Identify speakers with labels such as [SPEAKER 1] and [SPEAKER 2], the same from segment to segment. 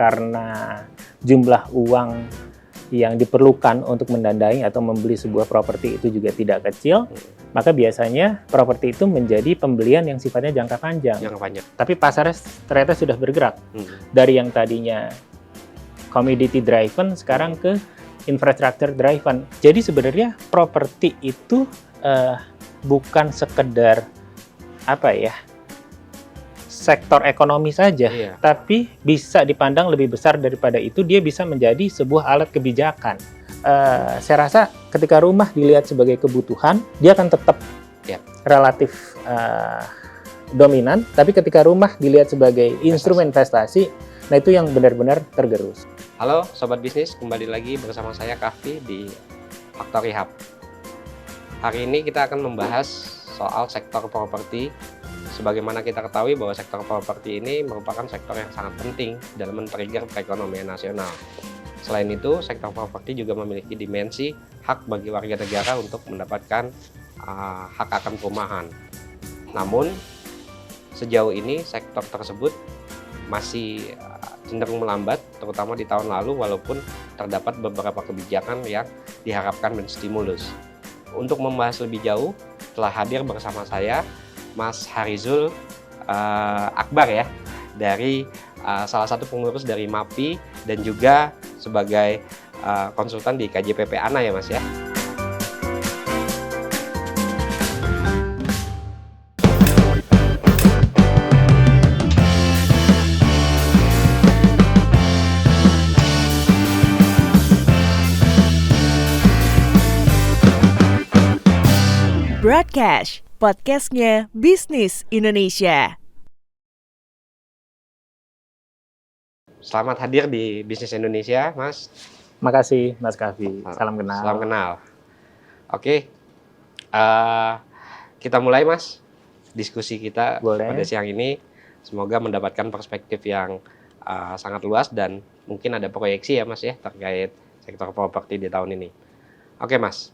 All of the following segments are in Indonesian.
[SPEAKER 1] karena jumlah uang yang diperlukan untuk mendanai atau membeli sebuah properti itu juga tidak kecil, maka biasanya properti itu menjadi pembelian yang sifatnya jangka panjang. Tapi pasarnya ternyata sudah bergerak dari yang tadinya commodity driven sekarang ke infrastructure driven. Jadi sebenarnya properti itu bukan sekedar sektor ekonomi saja, tapi bisa dipandang lebih besar daripada itu. Dia bisa menjadi sebuah alat kebijakan. Saya rasa ketika rumah dilihat sebagai kebutuhan, dia akan tetap relatif dominan. Tapi ketika rumah dilihat sebagai instrumen investasi, nah itu yang benar-benar tergerus.
[SPEAKER 2] Halo Sobat Bisnis, kembali lagi bersama saya Kahfi di Factory Hub. Hari ini kita akan membahas soal sektor properti. Sebagaimana kita ketahui bahwa sektor properti ini merupakan sektor yang sangat penting dalam men-trigger perekonomian nasional. Selain itu, sektor properti juga memiliki dimensi hak bagi warga negara untuk mendapatkan hak akan perumahan. Namun, sejauh ini sektor tersebut masih cenderung melambat, terutama di tahun lalu, walaupun terdapat beberapa kebijakan yang diharapkan menstimulus. Untuk membahas lebih jauh, telah hadir bersama saya Mas Harizul Akbar ya, dari salah satu pengurus dari MAPI dan juga sebagai konsultan di KJPP ANA ya Mas ya.
[SPEAKER 3] Broadcast, podcastnya Bisnis Indonesia.
[SPEAKER 2] Selamat hadir di Bisnis Indonesia, Mas.
[SPEAKER 1] Makasih, Mas Kahfi. Salam kenal.
[SPEAKER 2] Salam kenal. Oke, kita mulai, Mas, diskusi kita pada siang ini. Semoga mendapatkan perspektif yang sangat luas dan mungkin ada proyeksi ya, Mas ya, terkait sektor properti di tahun ini. Oke, Mas.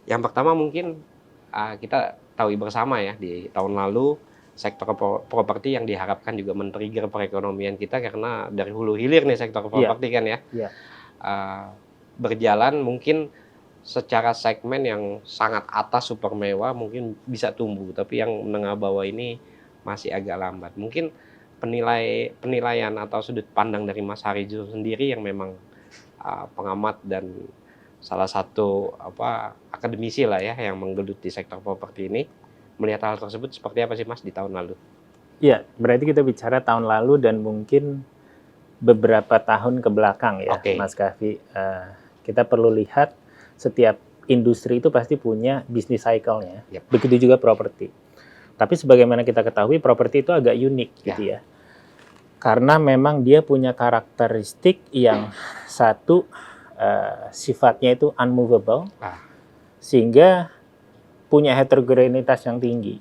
[SPEAKER 2] Yang pertama mungkin kita tahu bersama ya, di tahun lalu sektor properti yang diharapkan juga men-trigger perekonomian kita karena dari hulu hilir nih sektor properti kan ya. Berjalan mungkin secara segmen yang sangat atas super mewah mungkin bisa tumbuh, tapi yang menengah bawah ini masih agak lambat. Mungkin penilaian atau sudut pandang dari Mas Harizul sendiri yang memang pengamat dan salah satu akademisi lah ya yang menggeluti sektor properti ini, melihat hal tersebut seperti apa sih Mas di tahun lalu?
[SPEAKER 1] Iya, berarti kita bicara tahun lalu dan mungkin beberapa tahun ke belakang ya, Mas Kahfi. Kita perlu lihat setiap industri itu pasti punya bisnis cycle-nya. Begitu juga properti. Tapi sebagaimana kita ketahui, properti itu agak unik gitu ya. Karena memang dia punya karakteristik yang satu, sifatnya itu unmovable, sehingga punya heterogenitas yang tinggi.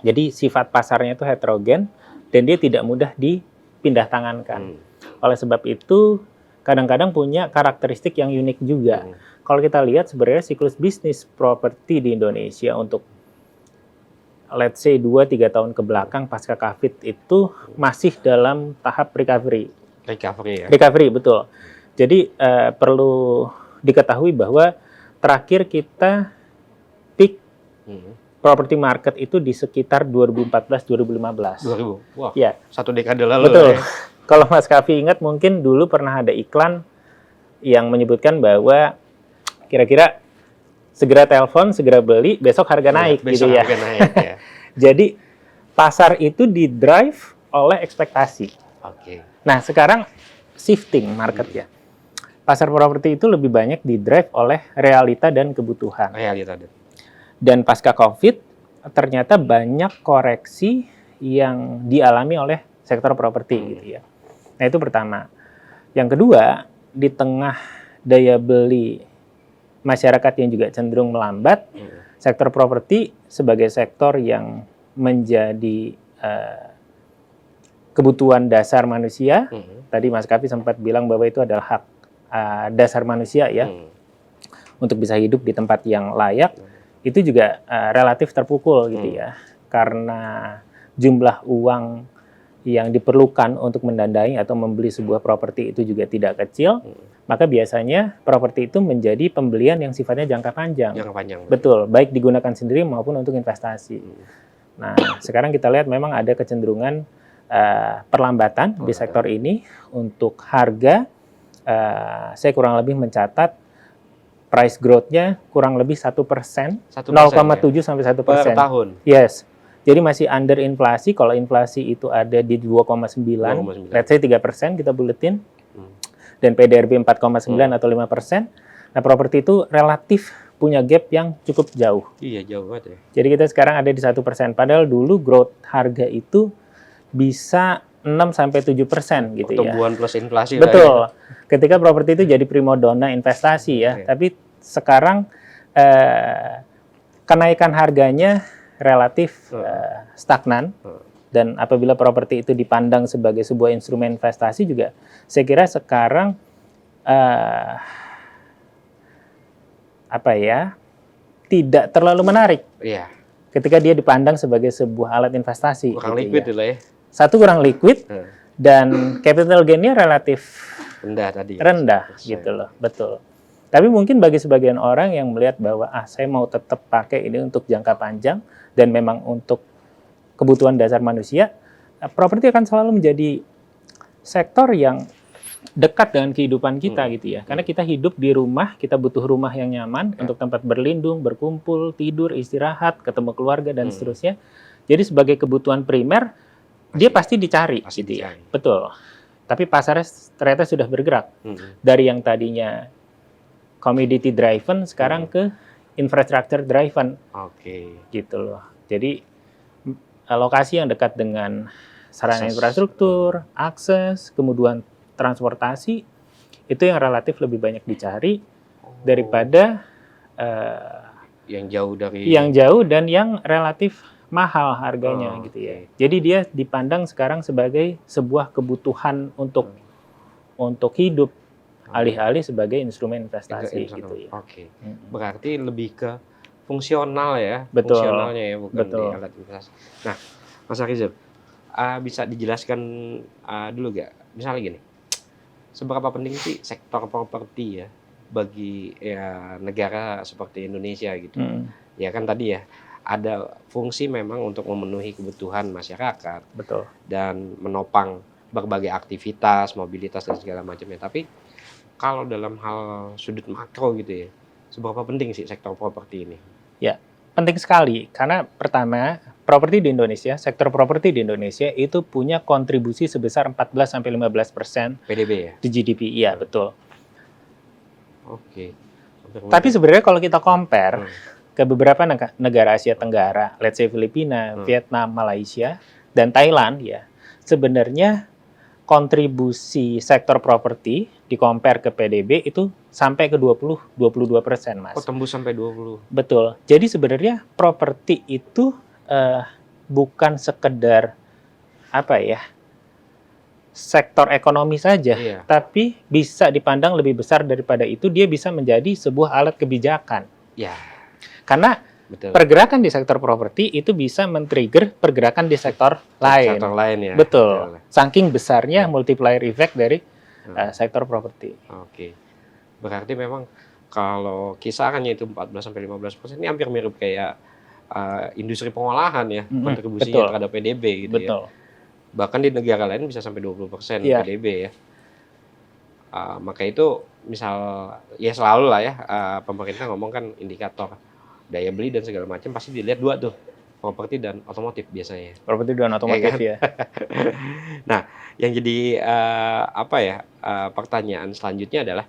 [SPEAKER 1] Jadi sifat pasarnya itu heterogen dan dia tidak mudah dipindah tangankan. Oleh sebab itu kadang-kadang punya karakteristik yang unik juga. Kalau kita lihat sebenarnya siklus bisnis properti di Indonesia untuk let's say 2-3 tahun ke belakang pasca Covid itu masih dalam tahap recovery. Recovery, betul. Jadi perlu diketahui bahwa terakhir kita peak property market itu di sekitar 2014-2015.
[SPEAKER 2] 2000, wah,
[SPEAKER 1] ya.
[SPEAKER 2] Satu dekade lalu.
[SPEAKER 1] Betul. Ya. Kalau Mas Kahfi ingat, mungkin dulu pernah ada iklan yang menyebutkan bahwa kira-kira segera telepon, segera beli, besok harga naik,
[SPEAKER 2] besok
[SPEAKER 1] gitu ya.
[SPEAKER 2] Harga naik, ya.
[SPEAKER 1] Jadi pasar itu di-drive oleh ekspektasi. Nah sekarang shifting marketnya. Pasar properti itu lebih banyak di-drive oleh realita dan kebutuhan. Dan pasca Covid, ternyata banyak koreksi yang dialami oleh sektor properti gitu ya. Nah itu pertama. Yang kedua, di tengah daya beli masyarakat yang juga cenderung melambat, sektor properti sebagai sektor yang menjadi kebutuhan dasar manusia. Tadi Mas Kahfi sempat bilang bahwa itu adalah hak dasar manusia ya, untuk bisa hidup di tempat yang layak. Itu juga relatif terpukul gitu ya, karena jumlah uang yang diperlukan untuk mendanai atau membeli sebuah properti itu juga tidak kecil, maka biasanya properti itu menjadi pembelian yang sifatnya jangka panjang.
[SPEAKER 2] Jangka panjang.
[SPEAKER 1] Betul, baik digunakan sendiri maupun untuk investasi. Nah, sekarang kita lihat memang ada kecenderungan perlambatan di sektor ini untuk harga. Saya kurang lebih mencatat price growth-nya kurang lebih 1%, 0,7 sampai 1%.
[SPEAKER 2] Per tahun?
[SPEAKER 1] Yes. Jadi masih under inflasi. Kalau inflasi itu ada di 2,9, let's say 3% kita buletin, dan PDRB 4,9 atau 5%. Nah, properti itu relatif punya gap yang cukup jauh.
[SPEAKER 2] Iya, jauh banget ya.
[SPEAKER 1] Jadi kita sekarang ada di 1%. Padahal dulu growth harga itu bisa 6-7% gitu ya.
[SPEAKER 2] Pertumbuhan plus inflasi.
[SPEAKER 1] Betul. Ketika properti itu jadi primadona investasi ya. Tapi sekarang kenaikan harganya relatif stagnan. Dan apabila properti itu dipandang sebagai sebuah instrumen investasi juga, saya kira sekarang tidak terlalu menarik.
[SPEAKER 2] Iya.
[SPEAKER 1] Ketika dia dipandang sebagai sebuah alat investasi.
[SPEAKER 2] Kurang
[SPEAKER 1] gitu
[SPEAKER 2] liquid
[SPEAKER 1] ya.
[SPEAKER 2] lah ya.
[SPEAKER 1] Satu, kurang liquid, dan capital gain-nya relatif rendah gitu loh, betul. Tapi mungkin bagi sebagian orang yang melihat bahwa saya mau tetap pakai ini untuk jangka panjang dan memang untuk kebutuhan dasar manusia, properti akan selalu menjadi sektor yang dekat dengan kehidupan kita gitu ya. Karena kita hidup di rumah, kita butuh rumah yang nyaman untuk tempat berlindung, berkumpul, tidur, istirahat, ketemu keluarga dan seterusnya. Jadi sebagai kebutuhan primer dia pasti dicari gitu ya. Betul. Tapi pasarnya ternyata sudah bergerak. Dari yang tadinya commodity driven sekarang ke infrastructure driven. Gitu loh. Jadi lokasi yang dekat dengan sarana infrastruktur, akses, kemudian transportasi, itu yang relatif lebih banyak dicari daripada
[SPEAKER 2] yang
[SPEAKER 1] jauh dan yang relatif mahal harganya gitu ya. Jadi dia dipandang sekarang sebagai sebuah kebutuhan untuk hidup, alih-alih sebagai instrumen investasi gitu ya.
[SPEAKER 2] Berarti lebih ke fungsional ya.
[SPEAKER 1] Betul.
[SPEAKER 2] Fungsionalnya ya, bukan di alat investasi. Nah, Mas Arizal, bisa dijelaskan dulu gak? Misalnya gini, seberapa penting sih sektor properti ya bagi negara seperti Indonesia gitu? Ya kan tadi ya, ada fungsi memang untuk memenuhi kebutuhan masyarakat.
[SPEAKER 1] Betul.
[SPEAKER 2] Dan menopang berbagai aktivitas, mobilitas dan segala macamnya. Tapi kalau dalam hal sudut makro gitu ya, seberapa penting sih sektor properti ini?
[SPEAKER 1] Ya, penting sekali. Karena pertama, properti di Indonesia, sektor properti di Indonesia itu punya kontribusi sebesar 14-15%
[SPEAKER 2] PDB ya?
[SPEAKER 1] di GDP. Iya, betul.
[SPEAKER 2] Tapi
[SPEAKER 1] sebenarnya kalau kita compare ke beberapa negara Asia Tenggara, let's say Filipina, Vietnam, Malaysia, dan Thailand ya, sebenarnya kontribusi sektor properti di compare ke PDB itu sampai ke 22%, Mas.
[SPEAKER 2] Tembus sampai 20.
[SPEAKER 1] Betul. Jadi sebenarnya properti itu bukan sekedar sektor ekonomi saja, tapi bisa dipandang lebih besar daripada itu. Dia bisa menjadi sebuah alat kebijakan. Karena pergerakan di sektor properti itu bisa men-trigger pergerakan di sektor lain.
[SPEAKER 2] Sektor lain ya.
[SPEAKER 1] Betul. Saking besarnya multiplier effect dari sektor properti.
[SPEAKER 2] Berarti memang kalau kisarannya itu 14-15%, ini hampir mirip kayak industri pengolahan ya, kontribusinya terhadap PDB gitu ya. Bahkan di negara lain bisa sampai 20% PDB ya. Maka itu misal ya selalu lah ya, pemerintah ngomong kan indikator daya beli dan segala macam pasti dilihat dua tuh, properti dan otomotif biasanya.
[SPEAKER 1] Properti dan otomotif ya.
[SPEAKER 2] Nah, yang jadi pertanyaan selanjutnya adalah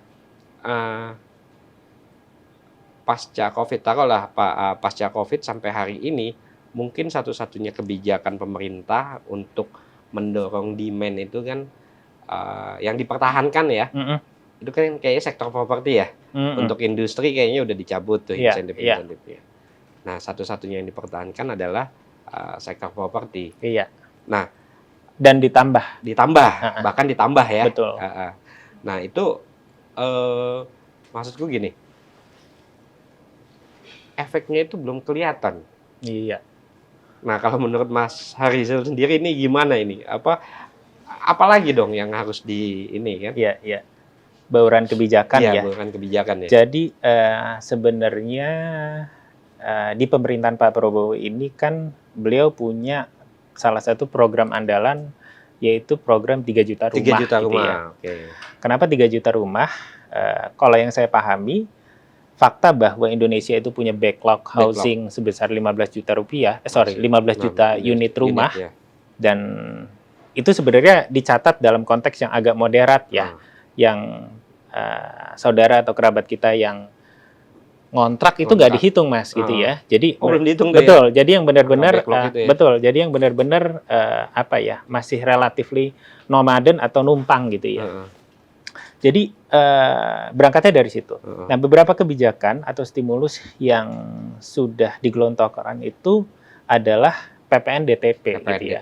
[SPEAKER 2] pasca COVID, taruhlah pasca COVID sampai hari ini, mungkin satu-satunya kebijakan pemerintah untuk mendorong demand itu kan yang dipertahankan ya. Itu kan kayaknya sektor properti ya. Untuk industri kayaknya udah dicabut tuh insentif-insentifnya. Nah, satu-satunya yang dipertahankan adalah sektor properti. Nah,
[SPEAKER 1] dan ditambah,
[SPEAKER 2] bahkan ditambah ya.
[SPEAKER 1] Betul.
[SPEAKER 2] Nah, itu maksudku gini, efeknya itu belum kelihatan. Nah, kalau menurut Mas Harizal sendiri ini gimana ini? Apalagi dong yang harus ini kan?
[SPEAKER 1] Iya. Bauran kebijakan ya.
[SPEAKER 2] Bauran kebijakan ya.
[SPEAKER 1] Jadi sebenarnya di pemerintahan Pak Prabowo ini kan beliau punya salah satu program andalan yaitu program 3 juta rumah.
[SPEAKER 2] 3 juta
[SPEAKER 1] gitu
[SPEAKER 2] rumah.
[SPEAKER 1] ya.
[SPEAKER 2] Oke.
[SPEAKER 1] Kenapa 3 juta rumah? Kalau yang saya pahami, fakta bahwa Indonesia itu punya backlog housing sebesar 15 juta rupiah, 15 juta unit rumah,
[SPEAKER 2] ya.
[SPEAKER 1] Dan itu sebenarnya dicatat dalam konteks yang agak moderat ya, yang saudara atau kerabat kita yang ngontrak itu nggak dihitung Mas gitu ya. Jadi
[SPEAKER 2] belum dihitung
[SPEAKER 1] betul.
[SPEAKER 2] Ya?
[SPEAKER 1] Jadi yang benar-benar
[SPEAKER 2] ya?
[SPEAKER 1] betul. Jadi yang benar-benar masih relatively nomaden atau numpang gitu ya. Jadi berangkatnya dari situ. Nah, beberapa kebijakan atau stimulus yang sudah digelontorkan itu adalah PPN DTP gitu ya.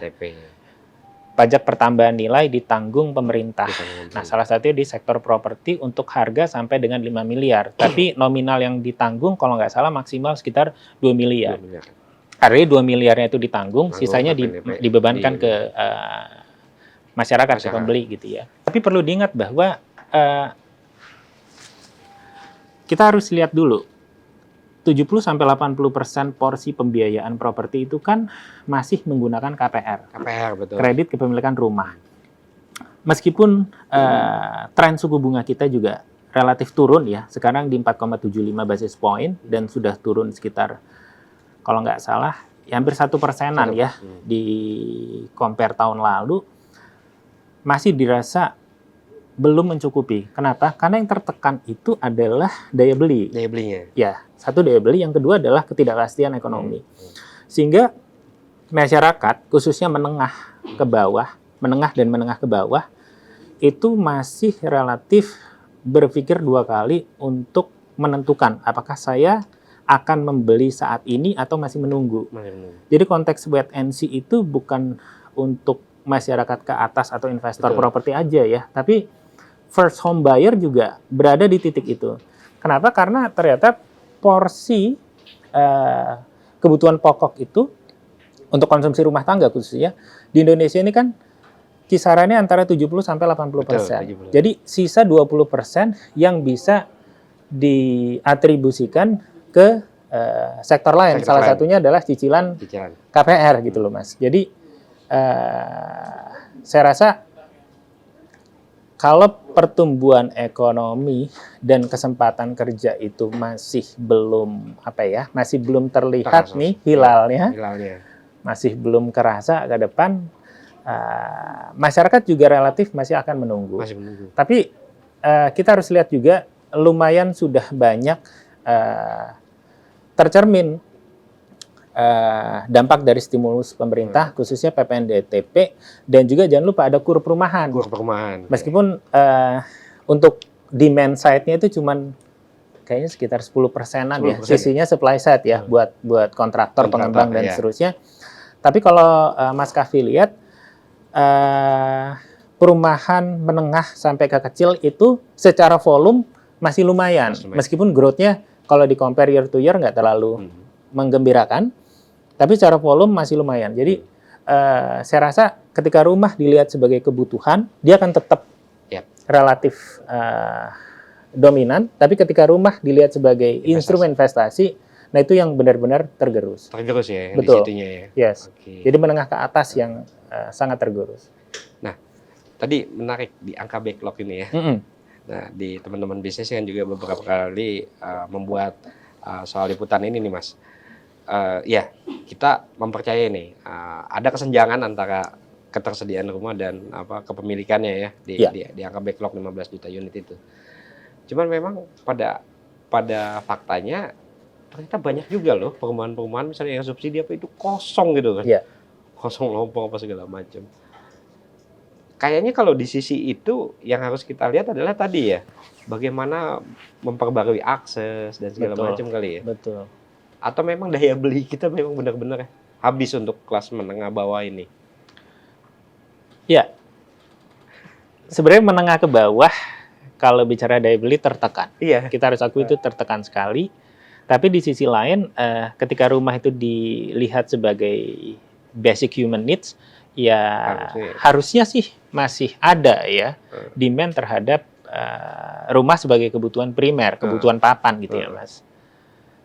[SPEAKER 1] Pajak pertambahan nilai ditanggung pemerintah. Nah, salah satunya di sektor properti untuk harga sampai dengan 5 miliar. Tapi nominal yang ditanggung kalau nggak salah maksimal sekitar 2 miliar. Artinya 2 miliarnya itu ditanggung, sisanya dibebankan ke masyarakat, ke pembeli gitu ya. Tapi perlu diingat bahwa kita harus lihat dulu 70-80% porsi pembiayaan properti itu kan masih menggunakan KPR,
[SPEAKER 2] betul.
[SPEAKER 1] Kredit kepemilikan rumah. Meskipun tren suku bunga kita juga relatif turun ya, sekarang di 4,75 basis point dan sudah turun sekitar kalau nggak salah ya hampir 1%-an ya di compare tahun lalu, masih dirasa belum mencukupi. Kenapa? Karena yang tertekan itu adalah daya beli.
[SPEAKER 2] Daya belinya.
[SPEAKER 1] Ya, satu daya beli, yang kedua adalah ketidakpastian ekonomi. Sehingga masyarakat, khususnya menengah dan menengah ke bawah, itu masih relatif berpikir 2 kali untuk menentukan apakah saya akan membeli saat ini atau masih menunggu. Jadi konteks wait and see itu bukan untuk masyarakat ke atas atau investor properti aja ya, tapi first home buyer juga berada di titik itu. Kenapa? Karena ternyata porsi kebutuhan pokok itu untuk konsumsi rumah tangga khususnya di Indonesia ini kan kisarannya antara 70-80%. Jadi sisa 20% yang bisa diatribusikan ke sektor lain. Salah satunya adalah cicilan KPR gitu loh Mas. Jadi saya rasa kalau pertumbuhan ekonomi dan kesempatan kerja itu masih belum terlihat nih hilalnya, masih belum kerasa ke depan, masyarakat juga relatif masih akan menunggu. Tapi kita harus lihat juga lumayan sudah banyak tercermin dampak dari stimulus pemerintah, khususnya PPN DTP, dan juga jangan lupa ada kur perumahan. Meskipun untuk demand side-nya itu cuman kayaknya sekitar 10%-an ya, sisinya supply side ya, buat kontraktor, pengembang dan seterusnya. Tapi kalau Mas Kavi lihat perumahan menengah sampai ke kecil itu secara volume masih lumayan, meskipun growth-nya kalau di compare year to year nggak terlalu menggembirakan. Tapi secara volume masih lumayan. Jadi saya rasa ketika rumah dilihat sebagai kebutuhan, dia akan tetap relatif dominan. Tapi ketika rumah dilihat sebagai instrumen investasi, nah itu yang benar-benar tergerus.
[SPEAKER 2] Tergerus ya,
[SPEAKER 1] betul.
[SPEAKER 2] Di situnya ya.
[SPEAKER 1] Yes. Jadi menengah ke atas yang sangat tergerus.
[SPEAKER 2] Nah, tadi menarik di angka backlog ini ya. Nah, di teman-teman bisnis kan juga beberapa kali membuat soal liputan ini nih Mas. Ya, kita mempercayai nih ada kesenjangan antara ketersediaan rumah dan kepemilikannya ya di angka backlog 15 juta unit itu. Cuman memang pada faktanya ternyata banyak juga loh perumahan-perumahan misalnya yang subsidi itu kosong gitu kan. Kosong lompong apa segala macam. Kayaknya kalau di sisi itu yang harus kita lihat adalah tadi ya, bagaimana memperbarui akses dan segala macam kali ya.
[SPEAKER 1] Betul.
[SPEAKER 2] Atau memang daya beli kita memang benar-benar habis untuk kelas menengah bawah ini?
[SPEAKER 1] Ya, sebenarnya menengah ke bawah kalau bicara daya beli tertekan. Kita harus akui itu tertekan sekali. Tapi di sisi lain, ketika rumah itu dilihat sebagai basic human needs, ya harusnya sih masih ada ya demand terhadap rumah sebagai kebutuhan primer, kebutuhan papan gitu ya Mas.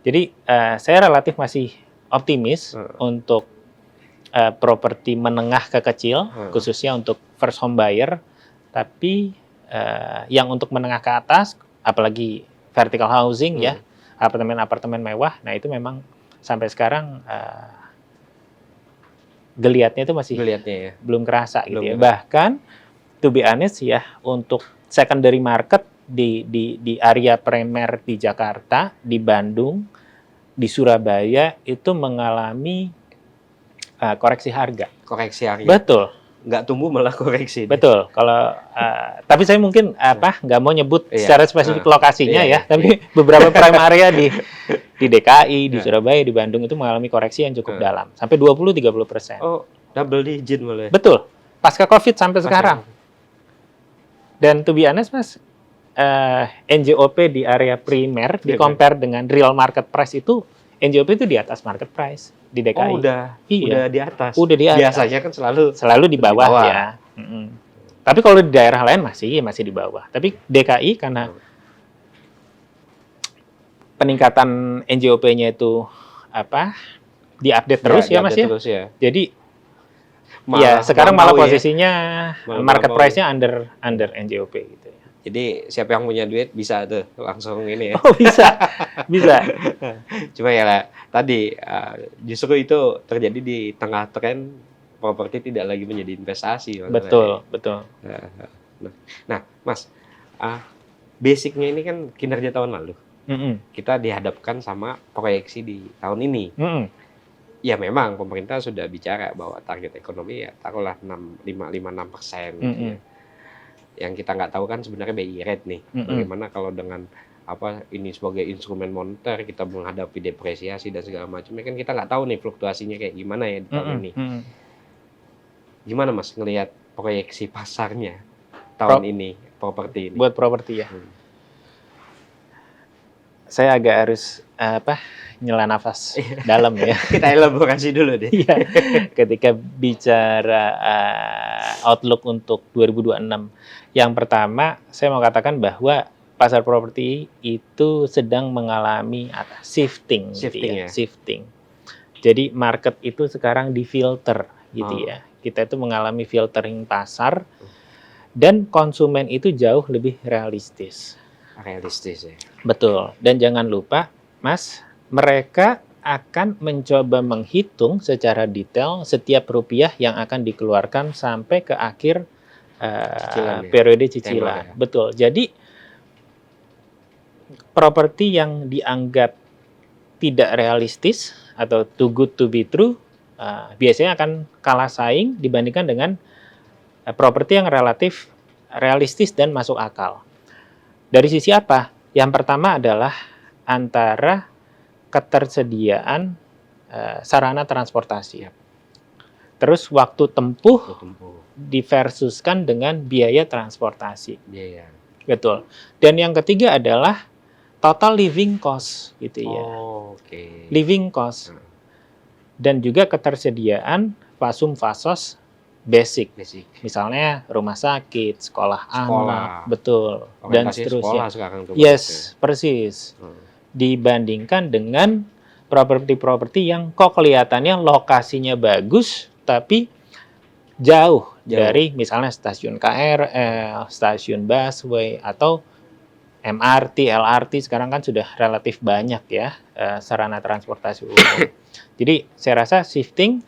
[SPEAKER 1] Jadi saya relatif masih optimis untuk properti menengah ke kecil, khususnya untuk first home buyer. Tapi yang untuk menengah ke atas, apalagi vertical housing ya, apartemen-apartemen mewah, nah itu memang sampai sekarang geliatnya itu masih belum kerasa gitu ya. Bahkan to be honest ya, untuk secondary market di area primer di Jakarta, di Bandung, di Surabaya itu mengalami koreksi harga.
[SPEAKER 2] Koreksi harga.
[SPEAKER 1] Betul.
[SPEAKER 2] Nggak tumbuh malah koreksi.
[SPEAKER 1] Betul. Kalau tapi saya mungkin nggak mau nyebut secara spesifik lokasinya ya. Tapi beberapa prime area di DKI, di Surabaya, di Bandung itu mengalami koreksi yang cukup dalam, sampai 20-30%.
[SPEAKER 2] Oh, double digit malah.
[SPEAKER 1] Betul. Pasca COVID sampai sekarang. Dan to be honest Mas, NJOP di area primer di compare dengan real market price itu, NJOP itu di atas market price di DKI.
[SPEAKER 2] Oh, udah di atas.
[SPEAKER 1] Udah di atas.
[SPEAKER 2] Biasanya kan
[SPEAKER 1] selalu di bawah ya. Tapi kalau di daerah lain masih di bawah. Tapi DKI karena peningkatan NJOP-nya itu diupdate terus ya Mas ya.
[SPEAKER 2] Terus, ya.
[SPEAKER 1] Jadi sekarang malah posisinya market price-nya under NJOP gitu ya.
[SPEAKER 2] Jadi siapa yang punya duit bisa tuh langsung ini ya.
[SPEAKER 1] Oh bisa.
[SPEAKER 2] Cuma ya lah, tadi justru itu terjadi di tengah tren properti tidak lagi menjadi investasi.
[SPEAKER 1] Betul.
[SPEAKER 2] Nah, Mas, basicnya ini kan kinerja tahun lalu. Kita dihadapkan sama proyeksi di tahun ini. Ya memang pemerintah sudah bicara bahwa target ekonomi ya taruhlah 5-6% gitu ya. Yang kita nggak tahu kan sebenarnya BI rate nih. Bagaimana kalau dengan ini sebagai instrumen moneter kita menghadapi depresiasi dan segala macamnya, kan kita nggak tahu nih fluktuasinya kayak gimana ya di tahun ini. Gimana Mas ngelihat proyeksi pasarnya tahun ini properti ini?
[SPEAKER 1] Buat properti ya. Saya agak harus nyela nafas dalam ya.
[SPEAKER 2] Kita elaborasi dulu deh.
[SPEAKER 1] Ketika bicara outlook untuk 2026. Yang pertama, saya mau katakan bahwa pasar properti itu sedang mengalami shifting. Jadi market itu sekarang difilter gitu ya. Kita itu mengalami filtering pasar dan konsumen itu jauh lebih realistis.
[SPEAKER 2] Realistis ya.
[SPEAKER 1] Betul. Dan jangan lupa, Mas, mereka akan mencoba menghitung secara detail setiap rupiah yang akan dikeluarkan sampai ke akhir periode cicilan. Betul. Jadi properti yang dianggap tidak realistis atau too good to be true biasanya akan kalah saing dibandingkan dengan properti yang relatif realistis dan masuk akal. Dari sisi apa? Yang pertama adalah antara ketersediaan sarana transportasi. Terus waktu tempuh diversuskan dengan biaya transportasi. Betul. Dan yang ketiga adalah total living cost gitu ya. Living cost. Dan juga ketersediaan fasum fasos basic. Misalnya rumah sakit, sekolah anak, betul, dan seterusnya. Persis. Dibandingkan dengan properti-properti yang kok kelihatannya lokasinya bagus tapi jauh dari misalnya stasiun KRL, stasiun busway atau MRT, LRT sekarang kan sudah relatif banyak ya sarana transportasi umum. Jadi saya rasa shifting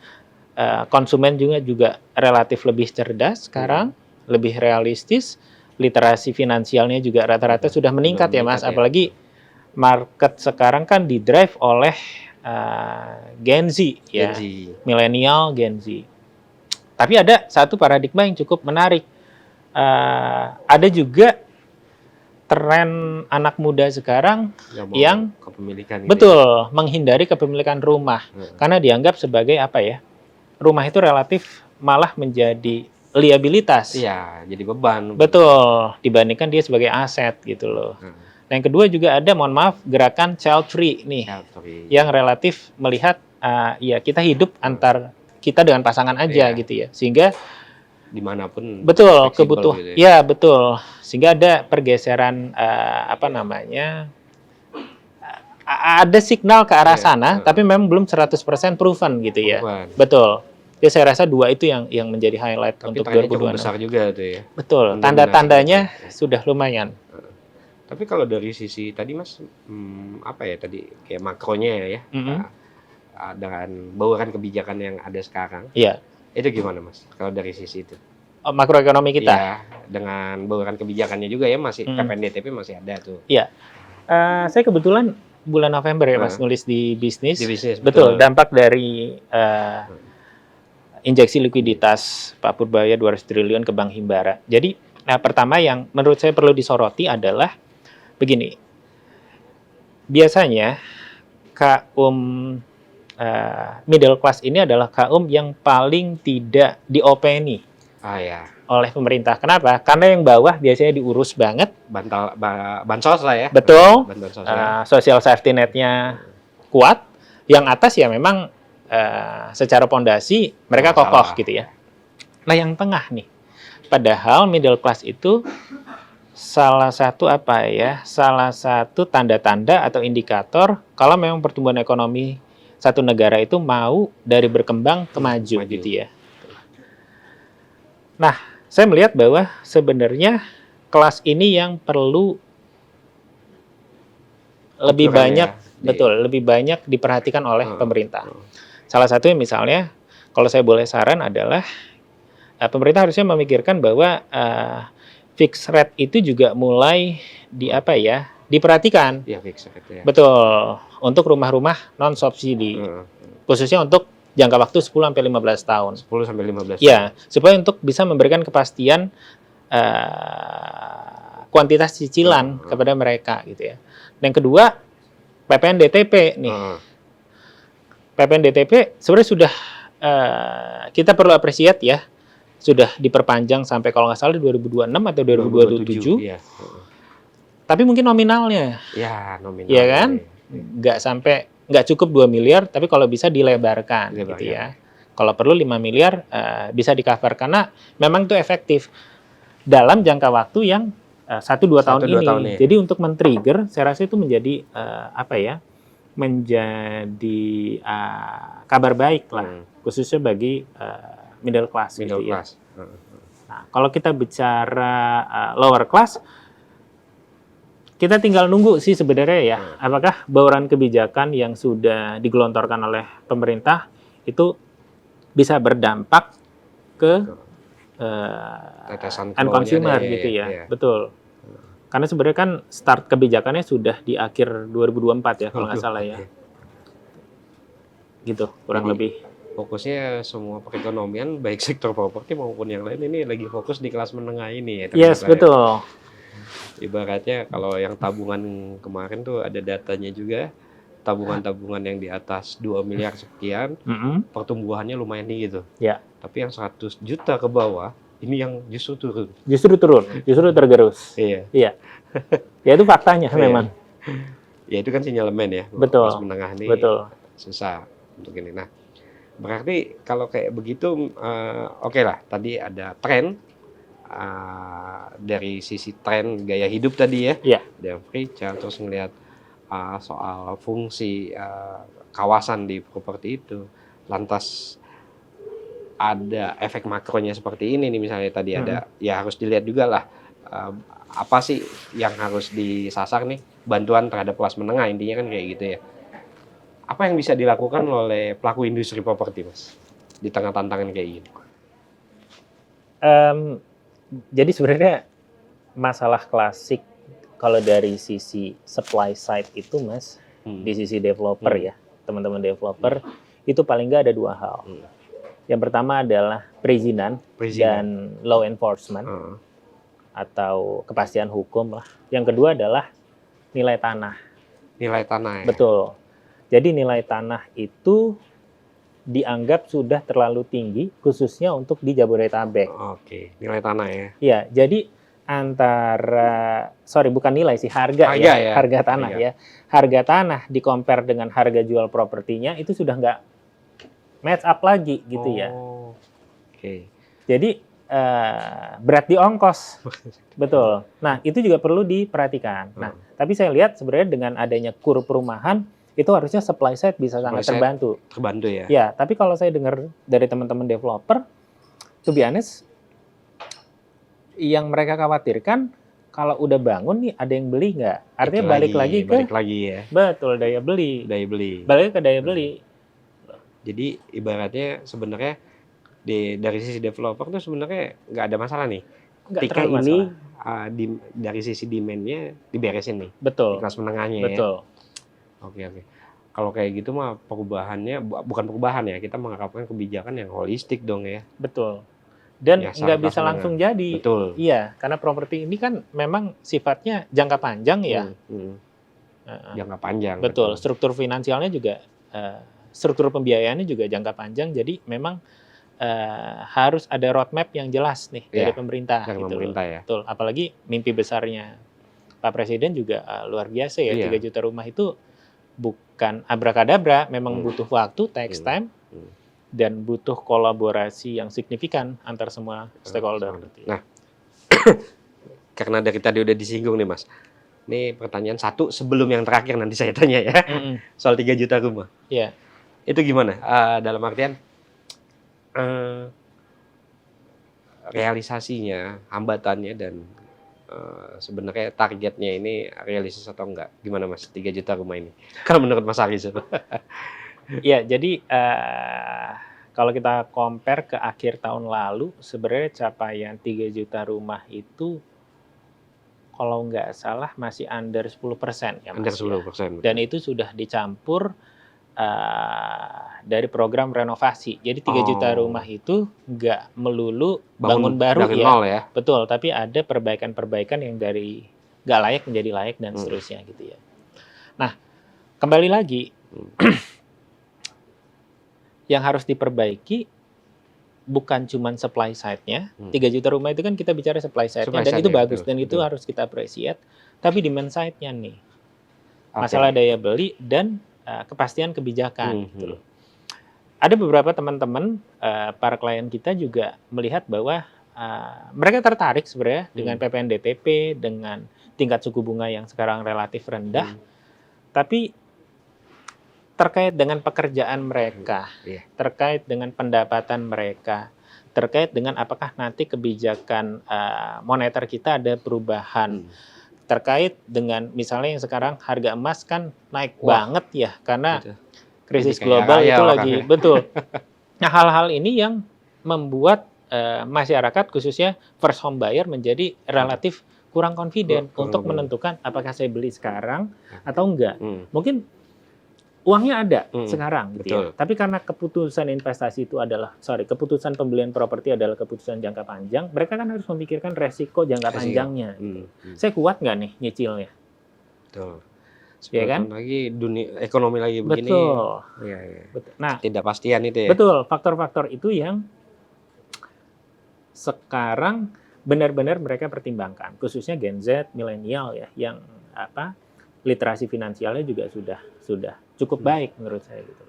[SPEAKER 1] konsumen juga relatif lebih cerdas sekarang, lebih realistis, literasi finansialnya juga rata-rata sudah meningkat ya Mas, apalagi market sekarang kan didrive oleh Gen Z ya, milenial Gen Z. Tapi ada satu paradigma yang cukup menarik. Ada juga tren anak muda sekarang yang
[SPEAKER 2] kepemilikan
[SPEAKER 1] betul menghindari kepemilikan rumah karena dianggap sebagai rumah itu relatif malah menjadi liabilitas.
[SPEAKER 2] Iya, jadi beban.
[SPEAKER 1] Betul, dibandingkan dia sebagai aset gitu loh. Nah, yang kedua juga ada, mohon maaf, gerakan child free nih, yang relatif melihat ya kita hidup antar kita dengan pasangan aja gitu ya, sehingga
[SPEAKER 2] dimanapun
[SPEAKER 1] betul kebutuhan,
[SPEAKER 2] gitu
[SPEAKER 1] ya betul, sehingga ada pergeseran apa namanya, ada signal ke arah sana, tapi memang belum 100% proven gitu ya. Betul. Ya saya rasa dua itu yang menjadi highlight
[SPEAKER 2] tapi
[SPEAKER 1] untuk 2026.
[SPEAKER 2] Cukup besar juga tuh ya.
[SPEAKER 1] Betul. Tanda-tandanya sudah lumayan.
[SPEAKER 2] Tapi kalau dari sisi tadi Mas, apa ya tadi kayak makronya ya, dengan bauran kebijakan yang ada sekarang.
[SPEAKER 1] Iya.
[SPEAKER 2] Itu gimana Mas? Kalau dari sisi itu?
[SPEAKER 1] Makroekonomi kita.
[SPEAKER 2] Iya, dengan bauran kebijakannya juga ya masih PPNDTP masih ada tuh.
[SPEAKER 1] Iya. Saya kebetulan bulan November ya Mas nulis di bisnis.
[SPEAKER 2] Di bisnis.
[SPEAKER 1] Betul. Dampak dari injeksi likuiditas Pak Purbaya 200 triliun ke Bank Himbara. Jadi, pertama yang menurut saya perlu disoroti adalah begini. Biasanya kaum middle class ini adalah kaum yang paling tidak diopeni oleh pemerintah. Kenapa? Karena yang bawah biasanya diurus banget.
[SPEAKER 2] Bansos lah ya.
[SPEAKER 1] Betul. Social safety net-nya kuat. Yang atas ya memang secara pondasi mereka kokoh gitu ya. Nah yang tengah nih, padahal middle class itu salah satu salah satu tanda-tanda atau indikator kalau memang pertumbuhan ekonomi satu negara itu mau dari berkembang ke maju gitu ya. Nah saya melihat bahwa sebenarnya kelas ini yang perlu lebih banyak lebih banyak diperhatikan oleh pemerintah. Salah satunya misalnya, kalau saya boleh saran adalah pemerintah harusnya memikirkan bahwa fixed rate itu juga mulai diperhatikan.
[SPEAKER 2] Iya, fixed rate ya.
[SPEAKER 1] Betul, untuk rumah-rumah non subsidi, khususnya untuk jangka waktu 10 sampai 15 tahun.
[SPEAKER 2] 10 sampai 15 tahun.
[SPEAKER 1] Ya, supaya untuk bisa memberikan kepastian kuantitas cicilan kepada mereka gitu ya. Dan yang kedua, PPNDTP nih. PPNDTP sebenarnya sudah kita perlu apresiat ya, sudah diperpanjang sampai kalau nggak salah 2026 atau 2027. Iya. Tapi mungkin nominalnya.
[SPEAKER 2] Ya, nominalnya.
[SPEAKER 1] Iya kan? Nggak cukup 2 miliar, tapi kalau bisa dilebarkan gitu ya. Kalau perlu 5 miliar bisa di-cover karena memang itu efektif dalam jangka waktu yang 1-2 tahun ini. Jadi untuk men-trigger, saya rasa itu menjadi menjadi kabar baik lah, khususnya bagi middle class. Gitu ya. Nah, kalau kita bicara lower class, kita tinggal nunggu sih sebenarnya ya, apakah bauran kebijakan yang sudah digelontorkan oleh pemerintah itu bisa berdampak ke end consumer gitu ya. Betul. Karena sebenarnya kan start kebijakannya sudah di akhir 2024 ya, kalau nggak salah ya. Gitu, kurang lebih.
[SPEAKER 2] Fokusnya semua perekonomian, baik sektor properti maupun yang lain, ini lagi fokus di kelas menengah ini ya.
[SPEAKER 1] Yes, betul.
[SPEAKER 2] Ibaratnya kalau yang tabungan kemarin tuh ada datanya juga, tabungan-tabungan yang di atas 2 miliar sekian, pertumbuhannya lumayan tinggi tuh.
[SPEAKER 1] Ya.
[SPEAKER 2] Tapi yang 100 juta ke bawah, ini yang justru turun.
[SPEAKER 1] Justru tergerus. Iya. Ya itu faktanya memang.
[SPEAKER 2] Ya itu kan sinyalemen ya.
[SPEAKER 1] Betul.
[SPEAKER 2] Kelas menengah ini susah untuk ini. Nah, berarti kalau kayak begitu, oke lah. Tadi ada tren dari sisi tren gaya hidup tadi ya. Iya. Dari Richard terus ngelihat soal fungsi kawasan di properti itu. Lantas ada efek makronya seperti ini nih, misalnya tadi ada, ya harus dilihat juga lah apa sih yang harus disasar nih, bantuan terhadap kelas menengah, intinya kan kayak gitu ya. Apa yang bisa dilakukan oleh pelaku industri properti Mas di tengah tantangan kayak gini?
[SPEAKER 1] Jadi sebenarnya masalah klasik kalau dari sisi supply side itu Mas, di sisi developer ya, teman-teman developer itu paling nggak ada 2 hal. Yang pertama adalah perizinan dan law enforcement atau kepastian hukum lah. Yang kedua adalah nilai tanah.
[SPEAKER 2] Nilai tanah ya?
[SPEAKER 1] Betul. Jadi nilai tanah itu dianggap sudah terlalu tinggi, khususnya untuk di Jabodetabek.
[SPEAKER 2] Oke, nilai tanah ya?
[SPEAKER 1] Iya, jadi antara, bukan nilai sih, harga
[SPEAKER 2] ya.
[SPEAKER 1] Harga tanah ya. Harga tanah di compare dengan harga jual propertinya itu sudah nggak match up lagi gitu ya.
[SPEAKER 2] Oke.
[SPEAKER 1] Jadi berat di ongkos. Betul. Nah, itu juga perlu diperhatikan. Nah, tapi saya lihat sebenarnya dengan adanya kur perumahan itu harusnya supply side bisa sangat terbantu.
[SPEAKER 2] Terbantu ya.
[SPEAKER 1] Ya, tapi kalau saya dengar dari teman-teman developer, to be honest, yang mereka khawatirkan kalau udah bangun nih ada yang beli nggak? Artinya balik lagi
[SPEAKER 2] ya.
[SPEAKER 1] Betul, daya beli. Balik ke daya beli.
[SPEAKER 2] Jadi ibaratnya sebenarnya dari sisi developer tuh sebenarnya nggak ada masalah nih. Ketika ini dari sisi demand-nya diberesin nih.
[SPEAKER 1] Betul.
[SPEAKER 2] Di kelas menengahnya ya.
[SPEAKER 1] Betul.
[SPEAKER 2] Oke. Kalau kayak gitu mah perubahannya bukan perubahan ya, kita mengharapkan kebijakan yang holistik dong ya.
[SPEAKER 1] Betul. Dan nggak bisa langsung jadi.
[SPEAKER 2] Betul.
[SPEAKER 1] Iya, karena properti ini kan memang sifatnya jangka panjang ya.
[SPEAKER 2] Jangka panjang.
[SPEAKER 1] Betul. Struktur finansialnya juga, struktur pembiayaannya juga jangka panjang. Jadi memang harus ada roadmap yang jelas nih dari pemerintah.
[SPEAKER 2] Dari
[SPEAKER 1] gitu
[SPEAKER 2] pemerintah ya.
[SPEAKER 1] Betul. Apalagi mimpi besarnya Pak Presiden juga luar biasa ya. 3 juta rumah itu bukan abrakadabra, memang butuh waktu, takes time. Dan butuh kolaborasi yang signifikan antar semua stakeholder.
[SPEAKER 2] Nah, karena dari tadi udah disinggung nih Mas. Ini pertanyaan satu sebelum yang terakhir nanti saya tanya ya. Soal 3 juta rumah.
[SPEAKER 1] Iya.
[SPEAKER 2] Itu gimana? Dalam artian realisasinya, hambatannya dan sebenarnya targetnya ini realistis atau enggak? Gimana Mas 3 juta rumah ini? Kalau menurut Mas Aris.
[SPEAKER 1] Ya, jadi kalau kita compare ke akhir tahun lalu, sebenarnya capaian 3 juta rumah itu kalau nggak salah masih under 10% ya Mas.
[SPEAKER 2] Under 10%.
[SPEAKER 1] Dan itu sudah dicampur dari program renovasi. Jadi 3 juta rumah itu nggak melulu bangun baru
[SPEAKER 2] ya.
[SPEAKER 1] Betul, tapi ada perbaikan-perbaikan yang dari nggak layak menjadi layak dan seterusnya gitu ya. Nah, kembali lagi yang harus diperbaiki bukan cuma supply side-nya. 3 juta rumah itu kan kita bicara supply side-nya dan itu bagus dan itu harus kita appreciate. Tapi demand side-nya nih. Masalah daya beli dan kepastian kebijakan gitu loh. Ada beberapa teman-teman para klien kita juga melihat bahwa mereka tertarik sebenarnya dengan PPNDTP, dengan tingkat suku bunga yang sekarang relatif rendah. Tapi terkait dengan pekerjaan mereka, terkait dengan pendapatan mereka, terkait dengan apakah nanti kebijakan moneter kita ada perubahan, terkait dengan misalnya yang sekarang harga emas kan naik banget ya karena krisis global itu lagi betul. Nah, hal-hal ini yang membuat masyarakat khususnya first home buyer menjadi relatif kurang confident untuk menentukan apakah saya beli sekarang atau enggak. Mungkin uangnya ada sekarang gitu ya. Tapi karena keputusan investasi itu keputusan pembelian properti adalah keputusan jangka panjang, mereka kan harus memikirkan resiko jangka panjangnya. Saya kuat nggak nih nyicilnya?
[SPEAKER 2] Betul.
[SPEAKER 1] Ya kan?
[SPEAKER 2] Lagi dunia ekonomi lagi begini.
[SPEAKER 1] Betul.
[SPEAKER 2] Iya.
[SPEAKER 1] Nah,
[SPEAKER 2] ketidakpastian itu ya.
[SPEAKER 1] Betul, faktor-faktor itu yang sekarang benar-benar mereka pertimbangkan, khususnya Gen Z, milenial ya, yang literasi finansialnya juga sudah cukup baik menurut saya gitu.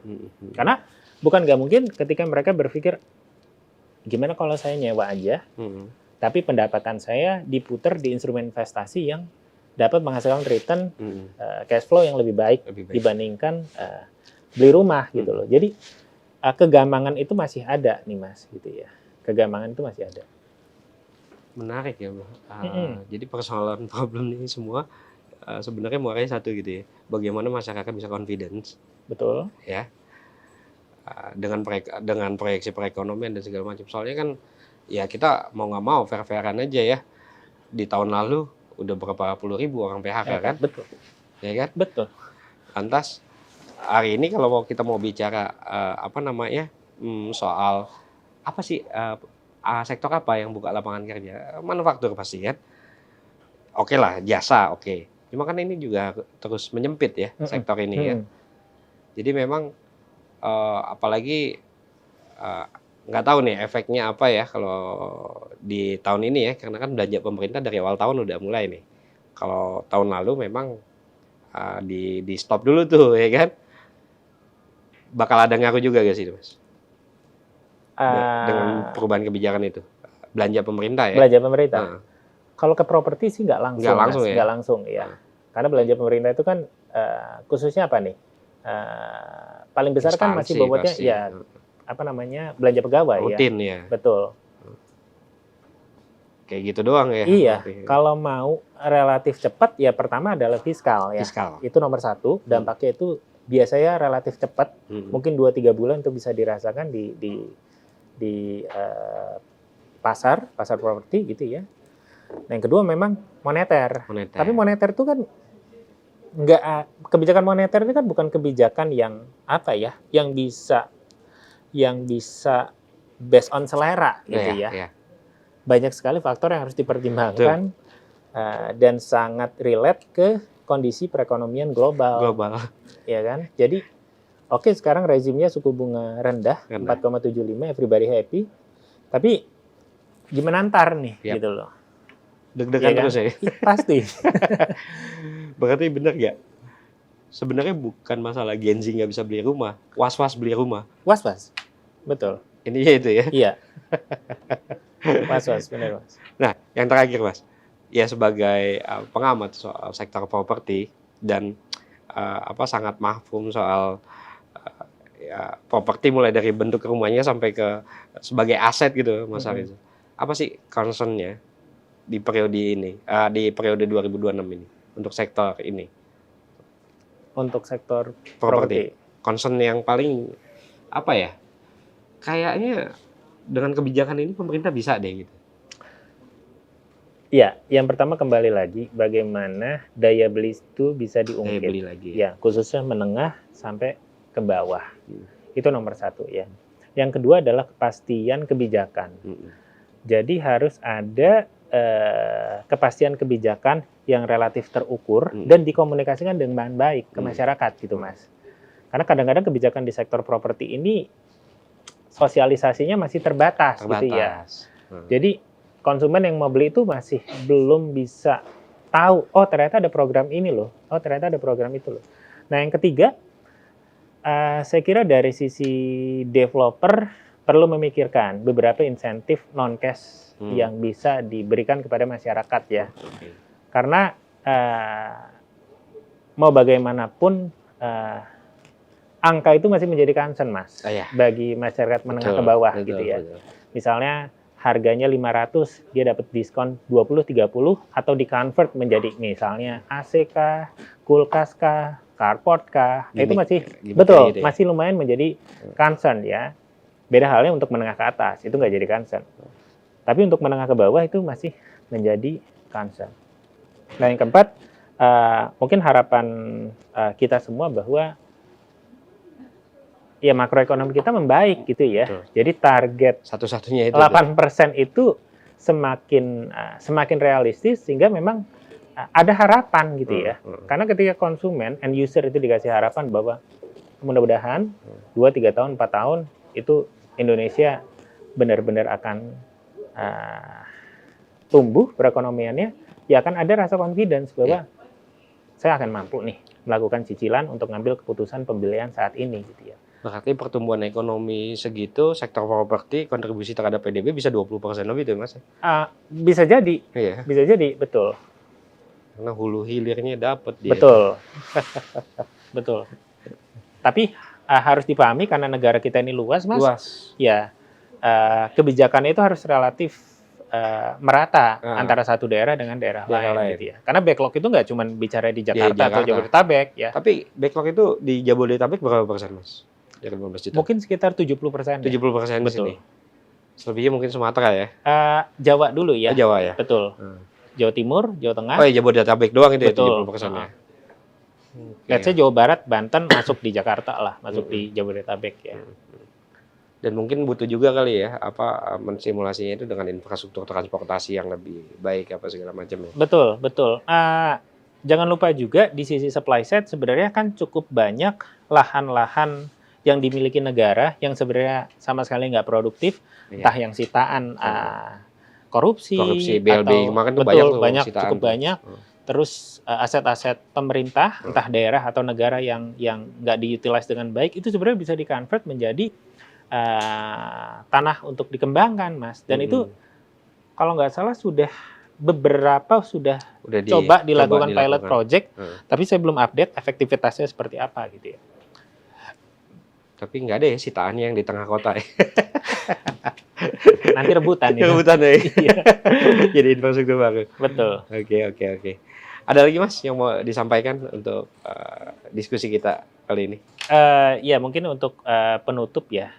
[SPEAKER 1] Karena bukan nggak mungkin ketika mereka berpikir gimana kalau saya nyewa aja, tapi pendapatan saya diputar di instrumen investasi yang dapat menghasilkan return cash flow yang lebih baik dibandingkan beli rumah gitu loh. Jadi kegampangan itu masih ada nih Mas gitu ya. Kegampangan itu masih ada.
[SPEAKER 2] Menarik ya, Bro. Jadi persoalan problem ini semua sebenarnya muaranya satu gitu ya. Bagaimana masyarakat bisa confidence.
[SPEAKER 1] Betul.
[SPEAKER 2] Ya. Dengan proyeksi perekonomian dan segala macam. Soalnya kan ya kita mau nggak mau fair-fairan aja ya. Di tahun lalu udah berapa puluh ribu orang PHK kan?
[SPEAKER 1] Betul.
[SPEAKER 2] Ya kan?
[SPEAKER 1] Betul.
[SPEAKER 2] Lantas hari ini kalau kita mau bicara soal apa sih sektor apa yang buka lapangan kerja? Manufaktur pasti kan. Oke lah, jasa oke. Cuma kan ini juga terus menyempit ya sektor ini ya. Jadi memang apalagi nggak tahu nih efeknya apa ya kalau di tahun ini ya, karena kan belanja pemerintah dari awal tahun udah mulai nih. Kalau tahun lalu memang di stop dulu tuh ya kan. Bakal ada ngaruh juga gak sih Mas? Dengan perubahan kebijakan itu. Belanja pemerintah ya?
[SPEAKER 1] Belanja pemerintah. Kalau ke properti sih nggak langsung.
[SPEAKER 2] Nggak langsung
[SPEAKER 1] Mas.
[SPEAKER 2] ya?
[SPEAKER 1] Nggak langsung ya. Karena belanja pemerintah itu kan khususnya apa nih? Paling besar kan masih bobotnya
[SPEAKER 2] pasti.
[SPEAKER 1] Ya apa namanya belanja pegawai.
[SPEAKER 2] Rutin ya.
[SPEAKER 1] Betul.
[SPEAKER 2] Kayak gitu doang ya?
[SPEAKER 1] Iya. Kalau mau relatif cepat ya pertama adalah fiskal ya.
[SPEAKER 2] Fiskal.
[SPEAKER 1] Itu nomor satu. Dampaknya itu biasanya relatif cepat. Mungkin 2-3 bulan itu bisa dirasakan di pasar properti gitu ya. Nah, yang kedua memang moneter. Tapi moneter itu kan kebijakan moneter itu kan bukan kebijakan yang apa ya, yang bisa based on selera gitu ya. Banyak sekali faktor yang harus dipertimbangkan dan sangat relate ke kondisi perekonomian global. Ya kan? Jadi oke, sekarang rezimnya suku bunga rendah. 4,75, everybody happy. Tapi gimana ntar nih gitu loh.
[SPEAKER 2] Deg-degan terus ya?
[SPEAKER 1] Pasti.
[SPEAKER 2] Berarti bener nggak? Sebenarnya bukan masalah Gen Z nggak bisa beli rumah, was-was beli rumah.
[SPEAKER 1] Was-was, betul.
[SPEAKER 2] Ininya itu ya?
[SPEAKER 1] Iya. Was-was, benar Mas.
[SPEAKER 2] Nah, yang terakhir Mas, ya sebagai pengamat soal sektor properti dan sangat mahfum soal properti mulai dari bentuk rumahnya sampai ke sebagai aset gitu Mas Haris. Apa sih concern-nya di periode ini, di periode 2026 ini untuk sektor ini?
[SPEAKER 1] Untuk sektor
[SPEAKER 2] properti. Concern yang paling apa ya? Kayaknya dengan kebijakan ini pemerintah bisa deh gitu.
[SPEAKER 1] Ya, yang pertama kembali lagi bagaimana daya beli itu bisa diungkit.
[SPEAKER 2] Daya beli lagi.
[SPEAKER 1] Ya, khususnya menengah sampai ke bawah. Itu nomor satu ya. Yang kedua adalah kepastian kebijakan. Jadi harus ada kepastian kebijakan yang relatif terukur dan dikomunikasikan dengan baik ke masyarakat gitu Mas. Karena kadang-kadang kebijakan di sektor properti ini sosialisasinya masih terbatas. Gitu ya. Jadi konsumen yang mau beli itu masih belum bisa tahu, oh ternyata ada program ini loh, oh ternyata ada program itu loh. Nah yang ketiga, saya kira dari sisi developer perlu memikirkan beberapa insentif non-cash yang bisa diberikan kepada masyarakat ya. Karena mau bagaimanapun angka itu masih menjadi concern Mas bagi masyarakat menengah ke bawah gitu ya. Misalnya harganya 500, dia dapat diskon 20-30 atau di-convert menjadi misalnya AC kah, kulkas kah, carport kah. Itu masih betul, gitu ya? Masih lumayan menjadi concern ya. Beda halnya untuk menengah ke atas, itu nggak jadi concern. Tapi untuk menengah ke bawah itu masih menjadi concern. Nah, yang keempat, mungkin harapan kita semua bahwa ya makroekonomi kita membaik gitu ya. Jadi target
[SPEAKER 2] satu-satunya itu
[SPEAKER 1] 8% itu semakin realistis sehingga memang ada harapan gitu ya. Karena ketika konsumen and user itu dikasih harapan bahwa mudah-mudahan 2-3 tahun, 4 tahun itu Indonesia benar-benar akan tumbuh perekonomiannya, ya akan ada rasa confidence bahwa saya akan mampu nih melakukan cicilan untuk ngambil keputusan pembelian saat ini gitu ya.
[SPEAKER 2] Berarti pertumbuhan ekonomi segitu, sektor properti kontribusi terhadap PDB bisa 20% lebih tuh Mas?
[SPEAKER 1] Bisa jadi, bisa jadi, betul.
[SPEAKER 2] Karena hulu hilirnya dapat dia.
[SPEAKER 1] Betul, betul. Tapi harus dipahami karena negara kita ini luas Mas.
[SPEAKER 2] Luas.
[SPEAKER 1] Ya, kebijakannya itu harus relatif merata antara satu daerah dengan daerah lain. Gitu ya. Karena backlog itu nggak cuma bicara di Jakarta atau Jabodetabek ya.
[SPEAKER 2] Tapi backlog itu di Jabodetabek berapa persen Mas? Dari 15 juta?
[SPEAKER 1] Mungkin sekitar 70%. 70%
[SPEAKER 2] di sini. Selebihnya mungkin Sumatera ya?
[SPEAKER 1] Jawa dulu ya.
[SPEAKER 2] Jawa ya?
[SPEAKER 1] Betul. Jawa Timur, Jawa Tengah.
[SPEAKER 2] Oh iya, Jabodetabek doang itu ya 70% ya?
[SPEAKER 1] Let's say Jawa Barat, Banten masuk di Jakarta lah, masuk di Jabodetabek ya.
[SPEAKER 2] Dan mungkin butuh juga kali ya, mensimulasinya itu dengan infrastruktur transportasi yang lebih baik apa segala macam ya?
[SPEAKER 1] Betul, betul. Jangan lupa juga di sisi supply side sebenarnya kan cukup banyak lahan-lahan yang dimiliki negara yang sebenarnya sama sekali nggak produktif, entah yang sitaan korupsi
[SPEAKER 2] BLB
[SPEAKER 1] atau
[SPEAKER 2] kemarin tuh
[SPEAKER 1] banyak
[SPEAKER 2] sitaan
[SPEAKER 1] cukup banyak. Terus aset-aset pemerintah, entah daerah atau negara yang nggak diutilize dengan baik, itu sebenarnya bisa di-convert menjadi tanah untuk dikembangkan, Mas. Dan itu kalau nggak salah beberapa sudah coba dilakukan pilot project, tapi saya belum update efektivitasnya seperti apa gitu ya.
[SPEAKER 2] Tapi nggak ada ya sitaannya yang di tengah kota ya.
[SPEAKER 1] Nanti rebutan ya.
[SPEAKER 2] Rebutan ya. Jadi infrastruktur baru.
[SPEAKER 1] Betul.
[SPEAKER 2] Oke. Ada lagi Mas yang mau disampaikan untuk diskusi kita kali ini?
[SPEAKER 1] Ya mungkin untuk penutup ya.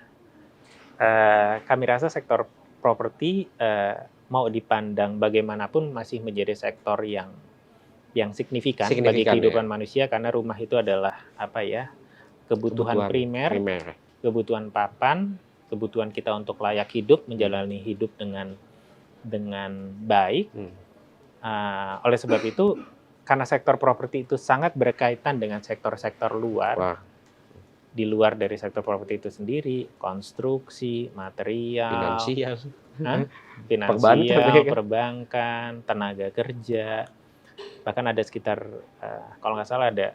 [SPEAKER 1] Kami rasa sektor properti mau dipandang bagaimanapun masih menjadi sektor yang signifikan bagi kehidupan manusia, karena rumah itu adalah kebutuhan primer, kebutuhan papan, kebutuhan kita untuk layak hidup, menjalani hidup dengan baik. Oleh sebab itu, karena sektor properti itu sangat berkaitan dengan sektor-sektor luar. Di luar dari sektor properti itu sendiri, konstruksi, material, finansial, perbankan, tenaga kerja, bahkan ada sekitar, kalau nggak salah ada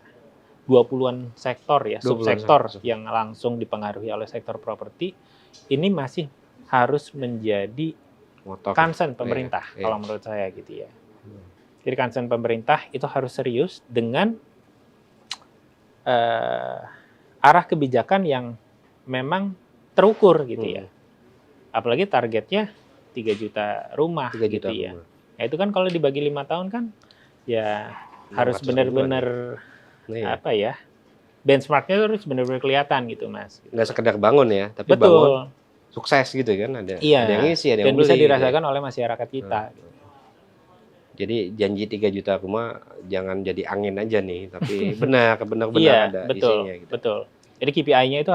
[SPEAKER 1] 20-an sektor ya, subsektor yang langsung dipengaruhi oleh sektor properti. Ini masih harus menjadi concern pemerintah, kalau menurut saya gitu ya. Jadi concern pemerintah itu harus serius dengan arah kebijakan yang memang terukur gitu ya. Apalagi targetnya 3 juta rumah gitu ya. Nah, itu kan kalau dibagi 5 tahun kan ya harus benar-benar benchmarknya harus benar-benar kelihatan gitu, Mas.
[SPEAKER 2] Nggak sekedar bangun ya, tapi bangun sukses gitu kan, ada yang isi, ada yang beli.
[SPEAKER 1] Dan bisa dirasakan oleh masyarakat kita. Gitu.
[SPEAKER 2] Jadi janji 3 juta rumah jangan jadi angin aja nih, tapi benar ada isinya gitu.
[SPEAKER 1] Betul. Jadi KPI-nya itu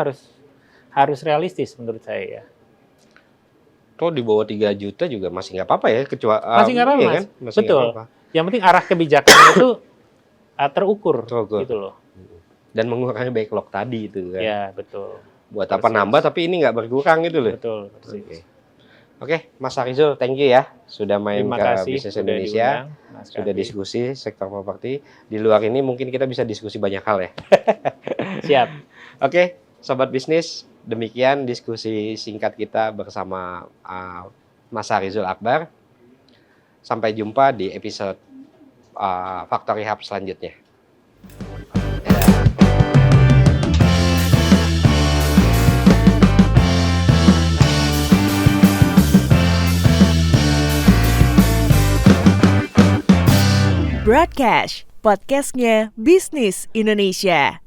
[SPEAKER 1] harus realistis menurut saya ya.
[SPEAKER 2] Kalau di bawah 3 juta juga masih nggak apa-apa ya, kecuali
[SPEAKER 1] masih nggak apa-apa, Mas. Kan? Betul. Yang penting arah kebijakannya itu terukur gitu loh.
[SPEAKER 2] Dan mengurangi backlog tadi itu kan.
[SPEAKER 1] Ya, betul.
[SPEAKER 2] Buat apa nambah tapi ini nggak berkurang gitu loh.
[SPEAKER 1] Betul.
[SPEAKER 2] Oke, Mas Sarizul, thank you ya sudah main ke Bisnis Indonesia, sudah diskusi sektor properti. Di luar ini mungkin kita bisa diskusi banyak hal ya.
[SPEAKER 1] Siap.
[SPEAKER 2] Oke, Sobat Bisnis, demikian diskusi singkat kita bersama Mas Sarizul Akbar. Sampai jumpa di episode Factory Hub selanjutnya.
[SPEAKER 3] Broadcast, podcastnya Bisnis Indonesia.